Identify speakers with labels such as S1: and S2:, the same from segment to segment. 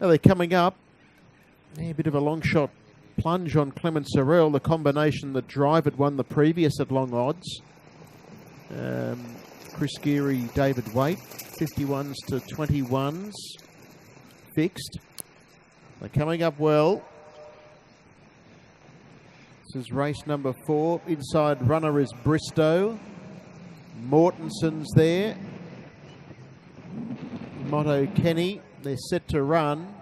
S1: Now they're coming up. A bit of a long shot plunge on Clement Sorrell, the combination that Drive had won the previous at long odds. Chris Geary, David Waite, 51s to 21s fixed. They're coming up well. This is race number 4. Inside runner is Bristow. Mortenson's there. Motto Kenny. They're set to run.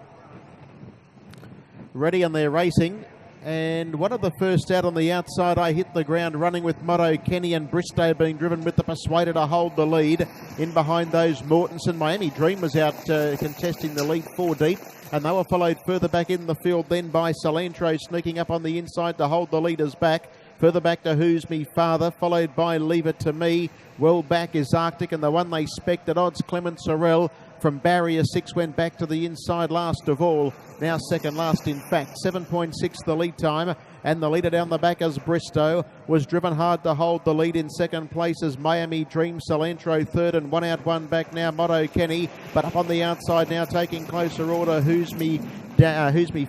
S1: Ready and they're racing. And one of the first out on the outside, I hit the ground running with Motto Kenny and Bristow being driven with the Persuader to hold the lead. In behind those, Mortensen. Miami Dream was out contesting the lead 4 deep. And they were followed further back in the field then by Salantro sneaking up on the inside to hold the leaders back. Further back to Who's Me Father, followed by Leave It To Me. Well back is Arctic, and the one they spec'd at odds, Clement Sorrell. From barrier 6 went back to the inside last of all. Now second last in fact. 7.6 the lead time. And the leader down the back as Bristow was driven hard to hold the lead. In second place as Miami Dream. Salantro third, and one out, one back now Motto Kenny. But up on the outside now taking closer order Who's Me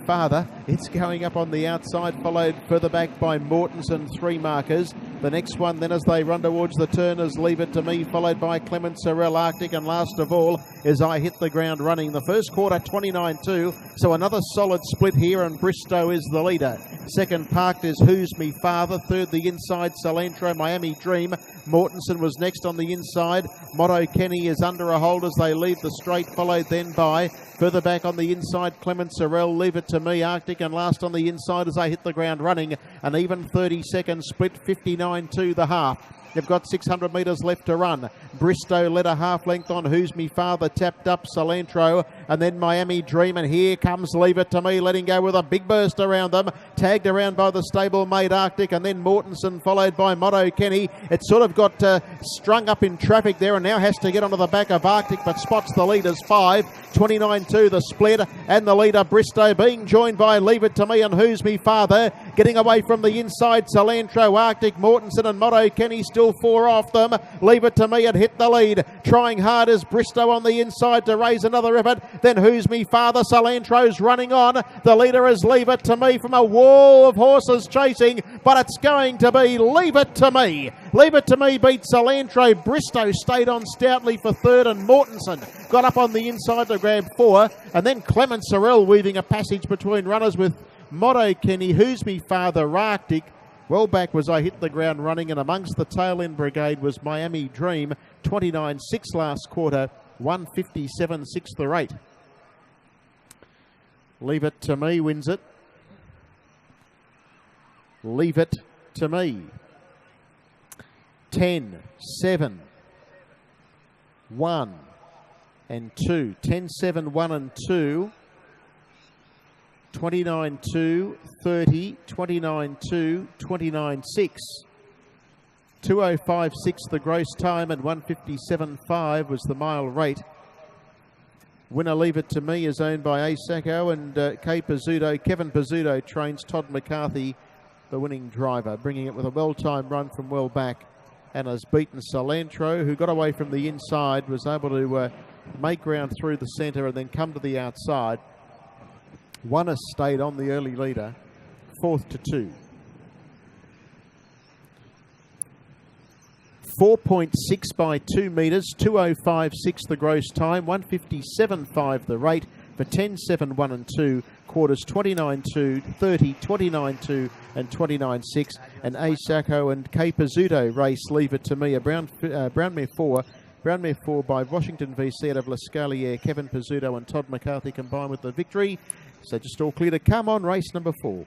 S1: Father. It's going up on the outside, followed further back by Mortensen, 3 markers. The next one then as they run towards the turn is Leave It To Me, followed by Clement Sorrell, Arctic, and last of all is I Hit the Ground Running. The first quarter 29-2, so another solid split here, and Bristow is the leader. Second parked is Who's Me Father. Third the inside Salantro, Miami Dream. Mortensen was next on the inside. Motto Kenny is under a hold as they leave the straight, followed then by further back on the inside Clement Sorrell, Leave It To Me, Arctic, and last on the inside as I Hit the Ground Running. An even 30-second split, 59-2 the half. They've got 600 metres left to run. Bristow led a half length on Who's Me Father, tapped up Salantro, and then Miami Dream, and here comes Leave It To Me, letting go with a big burst around them, tagged around by the stablemate Arctic, and then Mortensen followed by Motto Kenny. It sort of got strung up in traffic there and now has to get onto the back of Arctic, but spots the leaders 5. 29-2 the split, and the leader Bristow being joined by Leave It To Me and Who's Me Father. Getting away from the inside Salantro, Arctic, Mortensen and Motto Kenny still 4 off them. Leave It To Me had hit the lead. Trying hard as Bristow on the inside to raise another effort. Then Who's Me Father, Salantro's running on. The leader is Leave It To Me from a wall of horses chasing, but it's going to be Leave It To Me. Leave It To Me beat Salantro. Bristow stayed on stoutly for third, and Mortensen got up on the inside to grab 4. And then Clement Sorrell weaving a passage between runners with Motto Kenny, Who's Me Father, Arctic. Well back was I Hit the Ground Running, and amongst the tail end brigade was Miami Dream. 29-6 last quarter, 157-6 the rate. Leave It To Me wins it. Leave It To Me. 10, 7, 1 and 2. 10, 7, 1 and 2. 29-2, 30, 29-2, 29-6. 2:05.6 the gross time, and 157.5 was the mile rate. Winner Leave It To Me is owned by Asako and K. Pizzuto. Kevin Pizzuto trains Todd McCarthy, the winning driver, bringing it with a well-timed run from well back, and has beaten Salantro, who got away from the inside, was able to make ground through the centre and then come to the outside. One has stayed on the early leader, 4th to 2. 4.6 by 2 metres, 2:05.6 the gross time, 157.5 the rate for 10, 7, 1 and 2. Quarters 29-2, 30, 29-2 and 29-6. And Asako and K. Pizzuto race Leave It To Me, a Brownmare 4. Brownmare 4 by Washington VC out of L'Escalier. Kevin Pizzuto and Todd McCarthy combined with the victory. So just all clear to come on race number 4.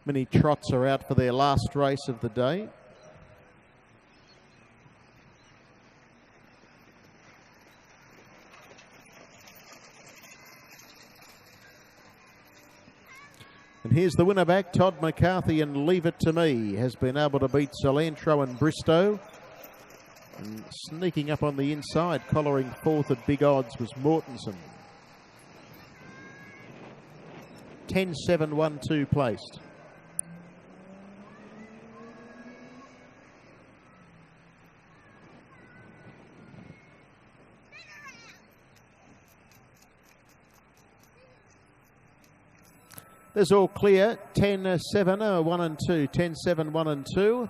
S1: Many trots are out for their last race of the day. And here's the winner back, Todd McCarthy, and Leave It To Me has been able to beat Cilantro and Bristow. And sneaking up on the inside, collaring fourth at big odds, was Mortensen. 10-7-1-2 placed. There's all clear. 10-7, 1 and 2. 10-7, 1 and 2.